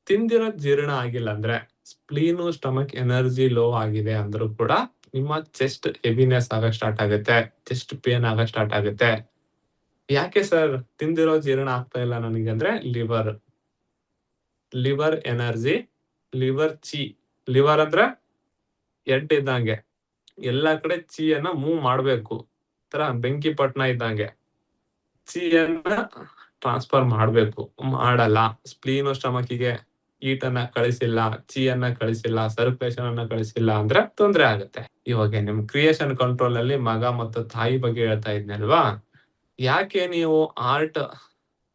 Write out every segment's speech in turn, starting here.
ತಿಂದಿರೋದ್ ಜೀರ್ಣ ಆಗಿಲ್ಲ ಅಂದ್ರೆ, ಸ್ಪ್ಲೀನು, ಸ್ಟಮಕ್ ಎನರ್ಜಿ ಲೋ ಆಗಿದೆ ಅಂದ್ರೂ ಕೂಡ ನಿಮ್ಮ ಚೆಸ್ಟ್ ಹೆವಿನೆಸ್ ಆಗಕ್ ಸ್ಟಾರ್ಟ್ ಆಗುತ್ತೆ, ಚೆಸ್ಟ್ ಪೇನ್ ಆಗಕ್ ಸ್ಟಾರ್ಟ್ ಆಗುತ್ತೆ. ಯಾಕೆ ಸರ್ ತಿಂದಿರೋ ಜೀರ್ಣ ಆಗ್ತಾ ಇಲ್ಲ ನನಗೆ ಅಂದ್ರೆ ಲಿವರ್ ಎನರ್ಜಿ, ಲಿವರ್ ಚಿ. ಲಿವರ್ ಅಂದ್ರೆ ಹೆಡ್ ಇದ್ದಂಗೆ, ಎಲ್ಲಾ ಕಡೆ ಚೀಯನ್ನ ಮೂವ್ ಮಾಡ್ಬೇಕು, ತರ ಬೆಂಕಿ ಪಟ್ನ ಇದ್ದಂಗೆ ಚೀಯನ್ನ ಟ್ರಾನ್ಸ್ಫರ್ ಮಾಡ್ಬೇಕು, ಮಾಡಲ್ಲ. ಸ್ಪ್ಲೀನು ಸ್ಟಮಕಿಗೆ ಈಟನ್ನ ಕಳಿಸಿಲ್ಲ, ಚೀಯನ್ನ ಕಳಿಸಿಲ್ಲ, ಸರ್ಕ್ಯುಲೇಷನ್ ಅನ್ನ ಕಳಿಸಿಲ್ಲ ಅಂದ್ರೆ ತೊಂದ್ರೆ ಆಗುತ್ತೆ. ಇವಾಗ ನಿಮ್ ಕ್ರಿಯೇಷನ್ ಕಂಟ್ರೋಲ್ ಅಲ್ಲಿ ಮಗ ಮತ್ತು ತಾಯಿ ಬಗ್ಗೆ ಹೇಳ್ತಾ ಇದ್ನಲ್ವಾ, ಯಾಕೆ ನೀವು ಹಾರ್ಟ್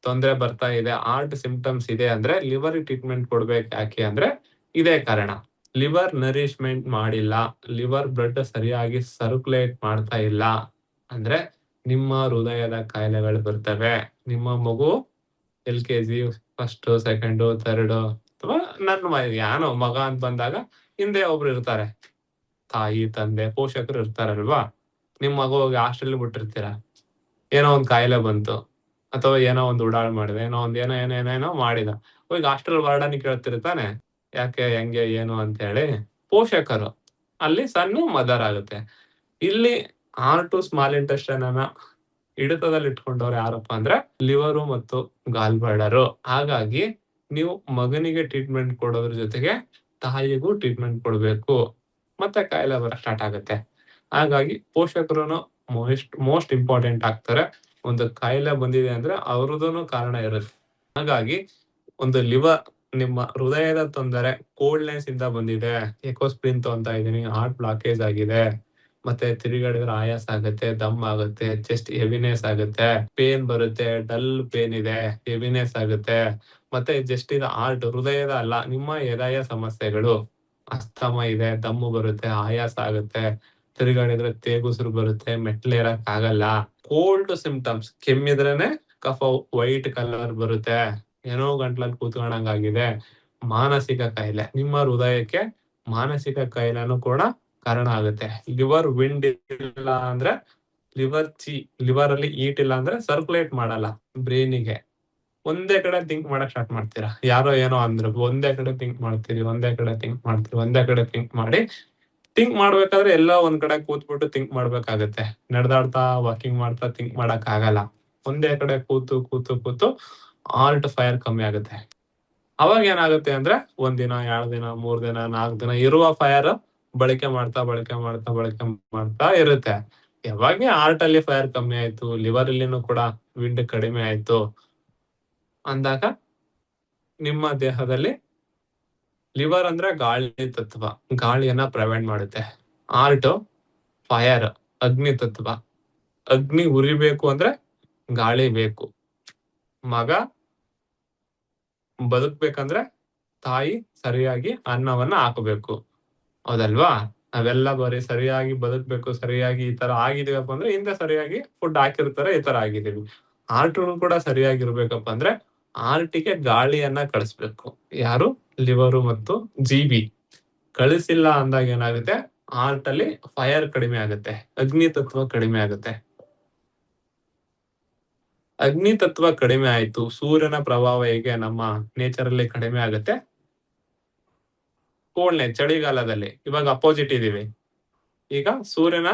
ತೊಂದ್ರೆ ಬರ್ತಾ ಇದೆ, ಹಾರ್ಟ್ ಸಿಂಪ್ಟಮ್ಸ್ ಇದೆ ಅಂದ್ರೆ ಲಿವರ್ ಟ್ರೀಟ್ಮೆಂಟ್ ಕೊಡ್ಬೇಕು. ಯಾಕೆ ಅಂದ್ರೆ ಇದೇ ಕಾರಣ. ಲಿವರ್ ನರಿಶ್ಮೆಂಟ್ ಮಾಡಿಲ್ಲ, ಲಿವರ್ ಬ್ಲಡ್ ಸರಿಯಾಗಿ ಸರ್ಕ್ಯುಲೇಟ್ ಮಾಡ್ತಾ ಇಲ್ಲ ಅಂದ್ರೆ ನಿಮ್ಮ ಹೃದಯದ ಕಾಯಿಲೆಗಳು ಬರ್ತವೆ. ನಿಮ್ಮ ಮಗು LKG, ಫಸ್ಟ್, ಸೆಕೆಂಡ್, ಥರ್ಡ್ ಅಥವಾ ನನ್ನ ಯಾನೋ ಮಗ ಅಂತ ಬಂದಾಗ ಹಿಂದೆ ಒಬ್ರು ಇರ್ತಾರೆ, ತಾಯಿ, ತಂದೆ, ಪೋಷಕರು ಇರ್ತಾರಲ್ವಾ. ನಿಮ್ ಮಗು ಹೋಗಿ ಹಾಸ್ಟೆಲ್ ಬಿಟ್ಟಿರ್ತೀರ, ಏನೋ ಒಂದ್ ಕಾಯಿಲೆ ಬಂತು ಅಥವಾ ಏನೋ ಒಂದ್ ಉಡಾಳ್ ಮಾಡಿದ, ಏನೋ ಒಂದ್ ಏನೇನೇನೇನೋ ಮಾಡಿದ, ಹೋಗಿ ಹಾಸ್ಟೆಲ್ ವಾರ್ಡನ್ ಕೇಳ್ತಿರ್ತಾನೆ ಯಾಕೆ, ಹೆಂಗೆ, ಏನು ಅಂತ ಹೇಳಿ. ಪೋಷಕರು ಅಲ್ಲಿ ಸಣ್ಣ ಮದರ್ ಆಗುತ್ತೆ. ಇಲ್ಲಿ R2 ಸ್ಮಾಲ್ ಇಂಟೆಸ್ಟೈನ್ ಅನ್ನ ಹಿಡಿತದಲ್ಲಿ ಇಟ್ಕೊಂಡವ್ರು ಯಾರಪ್ಪ ಅಂದ್ರೆ ಲಿವರು ಮತ್ತು ಗಾಲ್ ಬ್ಲಾಡರ್. ಹಾಗಾಗಿ ನೀವು ಮಗನಿಗೆ ಟ್ರೀಟ್ಮೆಂಟ್ ಕೊಡೋದ್ರ ಜೊತೆಗೆ ತಾಯಿಗೂ ಟ್ರೀಟ್ಮೆಂಟ್ ಕೊಡ್ಬೇಕು, ಮತ್ತೆ ಕಾಯಿಲೆ ಬರ ಸ್ಟಾರ್ಟ್ ಆಗುತ್ತೆ. ಹಾಗಾಗಿ ಪೋಷಕರು ಮೋಸ್ಟ್ ಇಂಪಾರ್ಟೆಂಟ್ ಆಗ್ತಾರೆ. ಒಂದು ಕಾಯಿಲೆ ಬಂದಿದೆ ಅಂದ್ರೆ ಅವ್ರದೂನು ಕಾರಣ ಇರುತ್ತೆ. ಹಾಗಾಗಿ ಒಂದು ಲಿವರ್, ನಿಮ್ಮ ಹೃದಯದ ತೊಂದರೆ ಕೋಲ್ಡ್ನೆಸ್ ಇಂದ ಬಂದಿದೆ, ಎಕೋಸ್ಪ್ರಿನ್ ತಗೊಂತಾ ಇದೀನಿ, ಹಾರ್ಟ್ ಬ್ಲಾಕೇಜ್ ಆಗಿದೆ, ಮತ್ತೆ ತಿರುಗಾಡಿದ್ರೆ ಆಯಾಸ ಆಗುತ್ತೆ, ದಮ್ ಆಗುತ್ತೆ, ಚೆಸ್ಟ್ ಹೆವಿನೆಸ್ ಆಗುತ್ತೆ, ಪೇನ್ ಬರುತ್ತೆ, ಡಲ್ ಪೇನ್ ಇದೆ, ಹೆವಿನೆಸ್ ಆಗುತ್ತೆ, ಮತ್ತೆ ಜಸ್ಟ್ ಇದು ಹಾರ್ಟ್, ಹೃದಯದ ಅಲ್ಲ, ನಿಮ್ಮ ಎದೆಯ ಸಮಸ್ಯೆಗಳು, ಅಸ್ತಮ ಇದೆ, ದಮ್ಮು ಬರುತ್ತೆ, ಆಯಾಸ ಆಗುತ್ತೆ, ತಿರುಗಾಡಿದ್ರೆ ತೇಗುಸಿರು ಬರುತ್ತೆ, ಮೆಟ್ಲೇರಕ್ ಆಗಲ್ಲ, ಕೋಲ್ಡ್ ಸಿಂಪ್ಟಮ್ಸ್, ಕೆಮ್ಮಿದ್ರೇನೆ ಕಫ ವೈಟ್ ಕಲರ್ ಬರುತ್ತೆ, ಏನೋ ಗಂಟ್ಲಲ್ಲಿ ಕೂತ್ಕೊಂಡಂಗಾಗಿದೆ, ಮಾನಸಿಕ ಕಾಯಿಲೆ, ನಿಮ್ಮ ಹೃದಯಕ್ಕೆ ಮಾನಸಿಕ ಕಾಯಿಲೆನೂ ಕೂಡ ಕಾರಣ ಆಗುತ್ತೆ. ಲಿವರ್ ವಿಂಡ್ ಇಲ್ಲ ಅಂದ್ರೆ ಲಿವರ್ ಅಲ್ಲಿ ಈಟ್ ಇಲ್ಲ ಅಂದ್ರೆ ಸರ್ಕ್ಯುಲೇಟ್ ಮಾಡಲ್ಲ ಬ್ರೈನಿಗೆ. ಒಂದೇ ಕಡೆ ಥಿಂಕ್ ಮಾಡಕ್ ಸ್ಟಾರ್ಟ್ ಮಾಡ್ತೀರಾ, ಯಾರೋ ಏನೋ ಅಂದ್ರು ಒಂದೇ ಕಡೆ ಥಿಂಕ್ ಮಾಡ್ತೀರಿ, ಒಂದೇ ಕಡೆ ಥಿಂಕ್ ಮಾಡಿ ಥಿಂಕ್ ಮಾಡ್ಬೇಕಾದ್ರೆ ಎಲ್ಲೋ ಒಂದ್ ಕಡೆ ಕೂತ್ಬಿಟ್ಟು ಥಿಂಕ್ ಮಾಡ್ಬೇಕಾಗತ್ತೆ. ನಡೆದಾಡ್ತಾ ವಾಕಿಂಗ್ ಮಾಡ್ತಾ ಥಿಂಕ್ ಮಾಡಕ್ ಆಗಲ್ಲ. ಒಂದೇ ಕಡೆ ಕೂತು ಹಾರ್ಟ್ ಫೈರ್ ಕಮ್ಮಿ ಆಗುತ್ತೆ. ಅವಾಗ ಏನಾಗುತ್ತೆ ಅಂದ್ರೆ 1 ದಿನ, 2 ದಿನ, 3 ದಿನ, 4 ದಿನ ಇರುವ ಫೈರ್ ಬಳಕೆ ಮಾಡ್ತಾ ಇರುತ್ತೆ. ಯಾವಾಗ ಹಾರ್ಟ್ ಅಲ್ಲಿ ಫೈರ್ ಕಮ್ಮಿ ಆಯ್ತು, ಲಿವರ್ ಅಲ್ಲಿನೂ ಕೂಡ ವಿಂಡ್ ಕಡಿಮೆ ಆಯ್ತು ಅಂದಾಗ ನಿಮ್ಮ ದೇಹದಲ್ಲಿ, ಲಿವರ್ ಅಂದ್ರೆ ಗಾಳಿ ತತ್ವ, ಗಾಳಿಯನ್ನ ಪ್ರಿವೆಂಟ್ ಮಾಡುತ್ತೆ. ಹಾರ್ಟ್ ಫೈರ್, ಅಗ್ನಿ ತತ್ವ, ಅಗ್ನಿ ಉರಿಬೇಕು ಅಂದ್ರೆ ಗಾಳಿ ಬೇಕು. ಮಗ ಬದುಕ್ಬೇಕಂದ್ರೆ ತಾಯಿ ಸರಿಯಾಗಿ ಅನ್ನವನ್ನ ಹಾಕಬೇಕು, ಹೌದಲ್ವಾ? ನಾವೆಲ್ಲ ಬರೀ ಸರಿಯಾಗಿ ಬದುಕ್ಬೇಕು, ಸರಿಯಾಗಿ ಈ ತರ ಆಗಿದೀವಪ್ಪ ಅಂದ್ರೆ ಹಿಂದೆ ಸರಿಯಾಗಿ ಫುಡ್ ಹಾಕಿರ್ತಾರೆ, ಈ ತರ ಆಗಿದೀವಿ. ಹಾರ್ಟ್ನು ಕೂಡ ಸರಿಯಾಗಿರ್ಬೇಕಪ್ಪ ಅಂದ್ರೆ ಹಾರ್ಟಿಗೆ ಗಾಳಿಯನ್ನ ಕಳಿಸ್ಬೇಕು. ಯಾರು? ಲಿವರು ಮತ್ತು GB. ಕಳಿಸಿಲ್ಲ ಅಂದಾಗ ಏನಾಗುತ್ತೆ, ಹಾರ್ಟ್ ಅಲ್ಲಿ ಫೈರ್ ಕಡಿಮೆ ಆಗುತ್ತೆ, ಅಗ್ನಿ ತತ್ವ ಕಡಿಮೆ ಆಗುತ್ತೆ. ಅಗ್ನಿ ತತ್ವ ಕಡಿಮೆ ಆಯ್ತು, ಸೂರ್ಯನ ಪ್ರಭಾವ ಹೇಗೆ ನಮ್ಮ ನೇಚರ್ ಅಲ್ಲಿ ಕಡಿಮೆ ಆಗುತ್ತೆ, ಕೋಲ್ಡ್ನೆಸ್ ಚಳಿಗಾಲದಲ್ಲಿ ಇವಾಗ ಅಪೋಸಿಟ್ ಇದೀವಿ. ಈಗ ಸೂರ್ಯನ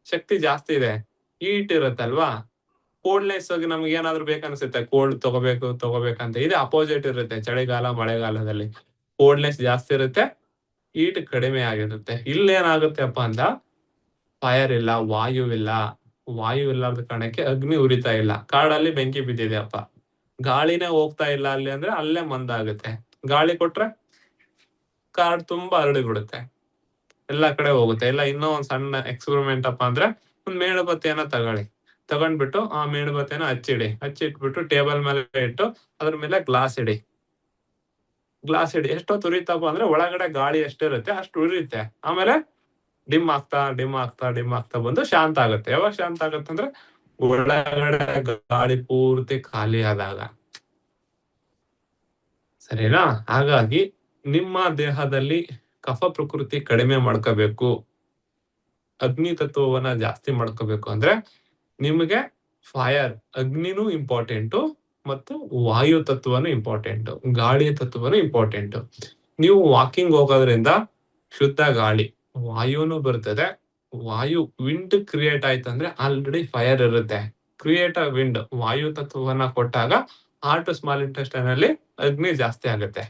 ಶಕ್ತಿ ಜಾಸ್ತಿ ಇದೆ, ಹೀಟ್ ಇರುತ್ತಲ್ವಾ, ಕೋಲ್ಡ್ನೆಸ್ ನಮ್ಗೆ ಏನಾದ್ರು ಬೇಕನ್ಸುತ್ತೆ, ಕೋಲ್ಡ್ ತಗೋಬೇಕಂತ. ಇದೆ ಅಪೋಸಿಟ್ ಇರುತ್ತೆ ಚಳಿಗಾಲ, ಮಳೆಗಾಲದಲ್ಲಿ ಕೋಲ್ಡ್ನೆಸ್ ಜಾಸ್ತಿ ಇರುತ್ತೆ, ಹೀಟ್ ಕಡಿಮೆ ಆಗಿರುತ್ತೆ. ಇಲ್ಲೇನಾಗುತ್ತೆಪ್ಪ ಅಂತ, ಫೈರ್ ಇಲ್ಲ, ವಾಯು ಇಲ್ಲಾರ್ದ ಕಾರಣಕ್ಕೆ ಅಗ್ನಿ ಉರಿತಾ ಇಲ್ಲ. ಕಾಡಲ್ಲಿ ಬೆಂಕಿ ಬಿದ್ದಿದೆ ಅಪ್ಪ, ಗಾಳಿನೇ ಹೋಗ್ತಾ ಇಲ್ಲ ಅಲ್ಲಿ ಅಂದ್ರೆ ಅಲ್ಲೇ ಮಂದಾಗುತ್ತೆ. ಗಾಳಿ ಕೊಟ್ರೆ ಕಾಡ್ ತುಂಬಾ ಹರಡಿ ಬಿಡುತ್ತೆ, ಎಲ್ಲಾ ಕಡೆ ಹೋಗುತ್ತೆ. ಇಲ್ಲ ಇನ್ನೂ ಒಂದ್ ಸಣ್ಣ ಎಕ್ಸ್ಪೆರಿಮೆಂಟ್ ಅಪ್ಪ ಅಂದ್ರೆ, ಒಂದ್ ಮೇಣಬತ್ತಿಯನ್ನ ತಗೊಂಡ್ಬಿಟ್ಟು ಆ ಮೇಣಬತ್ತಿಯನ್ನ ಹಚ್ಚಿಟ್ಬಿಟ್ಟು ಟೇಬಲ್ ಮೇಲೆ ಇಟ್ಟು ಅದ್ರ ಮೇಲೆ ಗ್ಲಾಸ್ ಇಡಿ. ಎಷ್ಟೊತ್ತು ಉರಿತಪ್ಪ ಅಂದ್ರೆ ಒಳಗಡೆ ಗಾಳಿ ಎಷ್ಟಿರುತ್ತೆ ಅಷ್ಟು ಉರಿಯುತ್ತೆ. ಆಮೇಲೆ ಡಿಮ್ ಆಗ್ತಾ ಬಂದು ಶಾಂತ ಆಗುತ್ತೆ. ಯಾವಾಗ ಶಾಂತ ಆಗುತ್ತೆ ಅಂದ್ರೆ ಒಳಗಡೆ ಗಾಳಿ ಪೂರ್ತಿ ಖಾಲಿ ಆದಾಗ, ಸರಿನಾ? ಹಾಗಾಗಿ ನಿಮ್ಮ ದೇಹದಲ್ಲಿ ಕಫ ಪ್ರಕೃತಿ ಕಡಿಮೆ ಮಾಡ್ಕೋಬೇಕು, ಅಗ್ನಿ ತತ್ವವನ್ನ ಜಾಸ್ತಿ ಮಾಡ್ಕೋಬೇಕು ಅಂದ್ರೆ ನಿಮಗೆ ಫೈರ್, ಅಗ್ನಿನೂ ಇಂಪಾರ್ಟೆಂಟು, ಮತ್ತು ವಾಯು ತತ್ವನು ಇಂಪಾರ್ಟೆಂಟ್, ಗಾಳಿ ತತ್ವನು ಇಂಪಾರ್ಟೆಂಟ್. ನೀವು ವಾಕಿಂಗ್ ಹೋಗೋದ್ರಿಂದ ಶುದ್ಧ ಗಾಳಿ, ವಾಯುನು ಬರ್ತದೆ. ವಾಯು ವಿಂಡ್ ಕ್ರಿಯೇಟ್ ಆಯ್ತಂದ್ರೆ ಆಲ್ರೆಡಿ ಫೈರ್ ಇರುತ್ತೆ. ಕ್ರಿಯೇಟ್ ಅ ವಿಂಡ್, ವಾಯು ತತ್ವವನ್ನ ಕೊಟ್ಟಾಗ ಹಾರ್ಟ್ ಸ್ಮಾಲ್ ಇಂಟೆಸ್ಟೈನ್ ಅಲ್ಲಿ ಅಗ್ನಿ ಜಾಸ್ತಿ ಆಗುತ್ತೆ.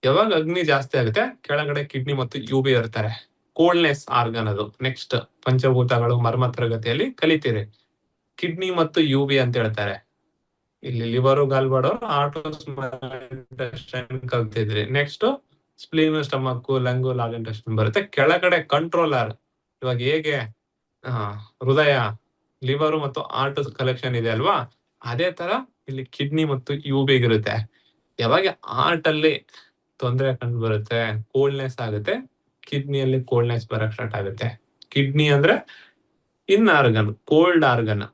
ಯಾವಾಗ ಅಗ್ನಿ ಜಾಸ್ತಿ ಆಗುತ್ತೆ, ಕೆಳಗಡೆ ಕಿಡ್ನಿ ಮತ್ತು ಯುಬಿ ಇರ್ತಾರೆ. ಕೋಲ್ಡ್ನೆಸ್ ಆರ್ಗನ್ ಅದು. ನೆಕ್ಸ್ಟ್ ಪಂಚಭೂತಗಳು ಮರ್ಮ ತರಗತಿಯಲ್ಲಿ ಕಲಿತೀರಿ. ಕಿಡ್ನಿ ಮತ್ತು ಯುಬಿ ಅಂತ ಹೇಳ್ತಾರೆ. ಇಲ್ಲಿ ಲಿವರು ಗಾಲ್ಬಾಡೋ ಕಲ್ತಿದ್ರಿ. Next spleen, stomach, lung, large intestine ಬರುತ್ತೆ. ಕೆಳಗಡೆ ಕಂಟ್ರೋಲರ್, ಇವಾಗ ಹೇಗೆ ಹೃದಯ, ಲಿವರು ಮತ್ತು ಹಾರ್ಟ್ ಕಲೆಕ್ಷನ್ ಇದೆ ಅಲ್ವಾ, ಅದೇ ತರ ಇಲ್ಲಿ ಕಿಡ್ನಿ ಮತ್ತು ಯುಬಿಗಿರುತ್ತೆ. ಯಾವಾಗ ಹಾರ್ಟ್ ಅಲ್ಲಿ ತೊಂದರೆ ಕಂಡು ಬರುತ್ತೆ, ಕೋಲ್ಡ್ನೆಸ್ ಆಗುತ್ತೆ, ಕಿಡ್ನಿಯಲ್ಲಿ ಕೋಲ್ಡ್ನೆಸ್ ಬರಕ್ ಸ್ಟಾರ್ಟ್ ಆಗುತ್ತೆ. ಕಿಡ್ನಿ ಅಂದ್ರೆ ಇನ್ ಆರ್ಗನ್, ಕೋಲ್ಡ್ ಆರ್ಗನ್,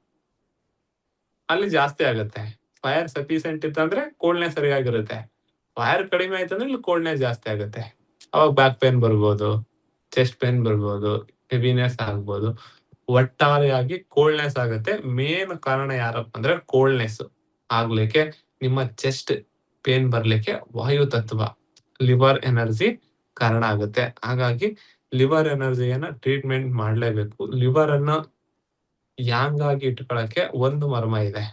ಅಲ್ಲಿ ಜಾಸ್ತಿ ಆಗುತ್ತೆ. ಫೈರ್ ಸಫಿಸೆಂಟ್ ಇತ್ತಂದ್ರೆ ಕೋಲ್ಡ್ನೆಸ್ ಸರಿಯಾಗಿರುತ್ತೆ. ಫೈರ್ ಕಡಿಮೆ ಆಯ್ತಂದ್ರೆ ಇಲ್ಲಿ ಕೋಲ್ಡ್ನೆಸ್ ಜಾಸ್ತಿ ಆಗುತ್ತೆ. ಅವಾಗ ಬ್ಯಾಕ್ ಪೇನ್ ಬರ್ಬೋದು, ಚೆಸ್ಟ್ ಪೇನ್ ಬರ್ಬೋದು, ಹೆವಿನೆಸ್ ಆಗ್ಬೋದು. ಒಟ್ಟಾರೆಯಾಗಿ ಕೋಲ್ಡ್ನೆಸ್ ಆಗುತ್ತೆ. ಮೇನ್ ಕಾರಣ ಯಾರಪ್ಪ ಅಂದ್ರೆ ಕೋಲ್ಡ್ನೆಸ್ ಆಗ್ಲಿಕ್ಕೆ, ನಿಮ್ಮ ಚೆಸ್ಟ್ ಪೇನ್ ಬರ್ಲಿಕ್ಕೆ ವಾಯು ತತ್ವ, ಲಿವರ್ ಎನರ್ಜಿ ಕಾರಣ ಆಗುತ್ತೆ. ಹಾಗಾಗಿ ಲಿವರ್ ಎನರ್ಜಿಯನ್ನ ಟ್ರೀಟ್ಮೆಂಟ್ ಮಾಡ್ಲೇಬೇಕು. ಲಿವರ್ ಅನ್ನ ಯಾಂಗ್ ಆಗಿ ಇಟ್ಕೊಳಕ್ಕೆ ಒಂದು ಮರ್ಮ ಇದೆ.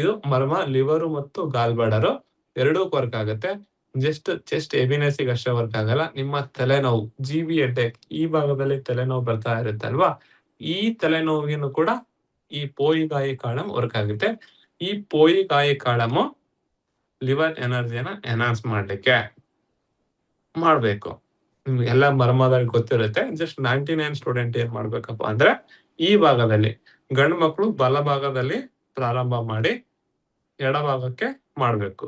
ಇದು ಮರ್ಮ ಲಿವರು ಮತ್ತು ಗಾಲ್ಬಾಡರು ಎರಡೂ ವರ್ಕ್ ಆಗುತ್ತೆ. ಜಸ್ಟ್ ಚೆಸ್ಟ್ ಹೆವಿನೆಸ್ ಅಷ್ಟೇ ವರ್ಕ್ ಆಗಲ್ಲ. ನಿಮ್ಮ ತಲೆನೋವು, ಜಿಬಿ ಹೆಡ್ಡೇಕ್, ಈ ಭಾಗದಲ್ಲಿ ತಲೆನೋವು ಬರ್ತಾ ಇರುತ್ತೆ ಅಲ್ವಾ, ಈ ತಲೆನೋವಿಗೂ ಕೂಡ ಈ ಪೋಯಿಗಾಯಿ ಕಾಳಂ ವರ್ಕ್ ಆಗುತ್ತೆ. ಈ ಪೋಯಿಗಾಯಿ ಕಾಳಮು ಲಿವರ್ ಎನರ್ಜಿಯನ್ನ ಎನ್ಹಾನ್ಸ್ ಮಾಡ್ಲಿಕ್ಕೆ ಮಾಡ್ಬೇಕು. ನಿಮ್ಗೆಲ್ಲ ಮರ್ಮದಲ್ಲಿ ಗೊತ್ತಿರುತ್ತೆ. ಜಸ್ಟ್ 99 ಸ್ಟೂಡೆಂಟ್ ಏನ್ ಮಾಡ್ಬೇಕಪ್ಪ ಅಂದ್ರೆ, ಈ ಭಾಗದಲ್ಲಿ ಗಂಡು ಮಕ್ಕಳು ಬಲ ಭಾಗದಲ್ಲಿ ಪ್ರಾರಂಭ ಮಾಡಿ ಎಡಭಾಗಕ್ಕೆ ಮಾಡ್ಬೇಕು.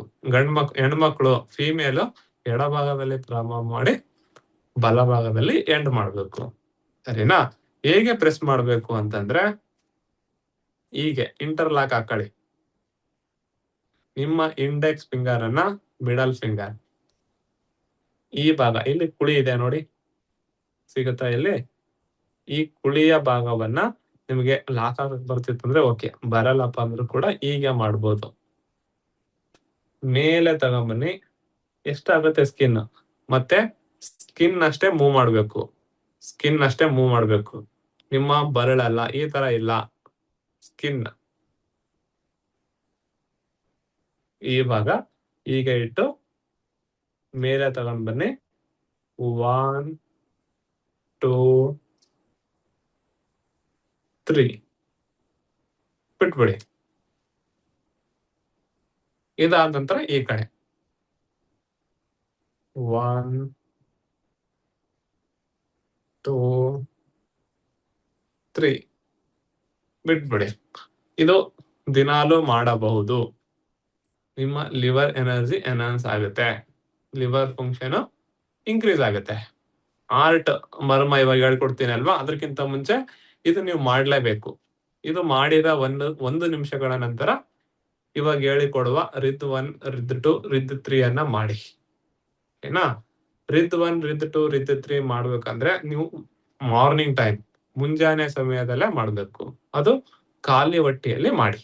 ಹೆಣ್ಮಕ್ಳು ಫೀಮೇಲು ಎಡಭಾಗದಲ್ಲಿ ಪ್ರಾರಂಭ ಮಾಡಿ ಬಲಭಾಗದಲ್ಲಿ ಎಂಡ್ ಮಾಡ್ಬೇಕು. ಸರಿನಾ? ಹೇಗೆ ಪ್ರೆಸ್ ಮಾಡ್ಬೇಕು ಅಂತಂದ್ರೆ, ಹೀಗೆ ಇಂಟರ್ಲಾಕ್ ಹಾಕೊಳ್ಳಿ. ನಿಮ್ಮ ಇಂಡೆಕ್ಸ್ ಫಿಂಗರ್ ಅನ್ನ ಮಿಡಲ್ ಫಿಂಗರ್ ಈ ಭಾಗ, ಇಲ್ಲಿ ಕುಳಿ ಇದೆ ನೋಡಿ, ಸಿಗುತ್ತಾ ಇಲ್ಲಿ? ಈ ಕುಳಿಯ ಭಾಗವನ್ನ ನಿಮಗೆ ಲಾಕ್ ಆಗಕ್ ಬರ್ತಿತ್ತು ಅಂದ್ರೆ ಓಕೆ, ಬರಲ್ಲಪ್ಪ ಅಂದ್ರೂ ಕೂಡ ಹೀಗೆ ಮಾಡ್ಬೋದು. ಮೇಲೆ ತಗೊಂಬನ್ನಿ. ಎಷ್ಟಾಗುತ್ತೆ ಸ್ಕಿನ್, ಮತ್ತೆ ಸ್ಕಿನ್ ಅಷ್ಟೇ ಮೂವ್ ಮಾಡ್ಬೇಕು. ಸ್ಕಿನ್ ಅಷ್ಟೇ ಮೂವ್ ಮಾಡ್ಬೇಕು, ನಿಮ್ಮ ಬರಳಲ್ಲ, ಈ ತರ ಇಲ್ಲ. ಸ್ಕಿನ್ ಈ ಭಾಗ ಈಗ ಇಟ್ಟು ಮೇಲೆ ತಗೊಂಡ್ ಬನ್ನಿ. 1 2 3 ಬಿಟ್ಬಿಡಿ. ಇದಾದ ನಂತರ ಈ ಕಡೆ 1 2 3 ಬಿಟ್ಬಿಡಿ. ಇದು ದಿನಾಲೂ ಮಾಡಬಹುದು. ನಿಮ್ಮ ಲಿವರ್ ಎನರ್ಜಿ ಎನ್ಹಾನ್ಸ್ ಆಗುತ್ತೆ, ಲಿವರ್ ಫಂಕ್ಷನ್ ಇನ್ಕ್ರೀಸ್ ಆಗುತ್ತೆ. ಹಾರ್ಟ್ ಮರ್ಮ ಇವಾಗ ಹೇಳ್ಕೊಡ್ತೀನಿ ಅಲ್ವಾ, ಅದಕ್ಕಿಂತ ಮುಂಚೆ ಇದು ನೀವು ಮಾಡ್ಲೇಬೇಕು. ಇದು ಮಾಡಿದ ಒಂದು ನಿಮಿಷಗಳ ನಂತರ ಇವಾಗ ಹೇಳಿಕೊಡುವ ರಿದ್ 1, ರಿದ್ 2, ರಿದ್ 3 ಅನ್ನ ಮಾಡಿ. ಓಕೆನಾ? ರಿದ್ 1, ರಿದ್ 2, ರಿದ್ 3 ಮಾಡ್ಬೇಕಂದ್ರೆ ನೀವು ಮಾರ್ನಿಂಗ್ ಟೈಮ್, ಮುಂಜಾನೆ ಸಮಯದಲ್ಲೇ ಮಾಡ್ಬೇಕು. ಅದು ಖಾಲಿ ಹೊಟ್ಟೆಯಲ್ಲಿ ಮಾಡಿ.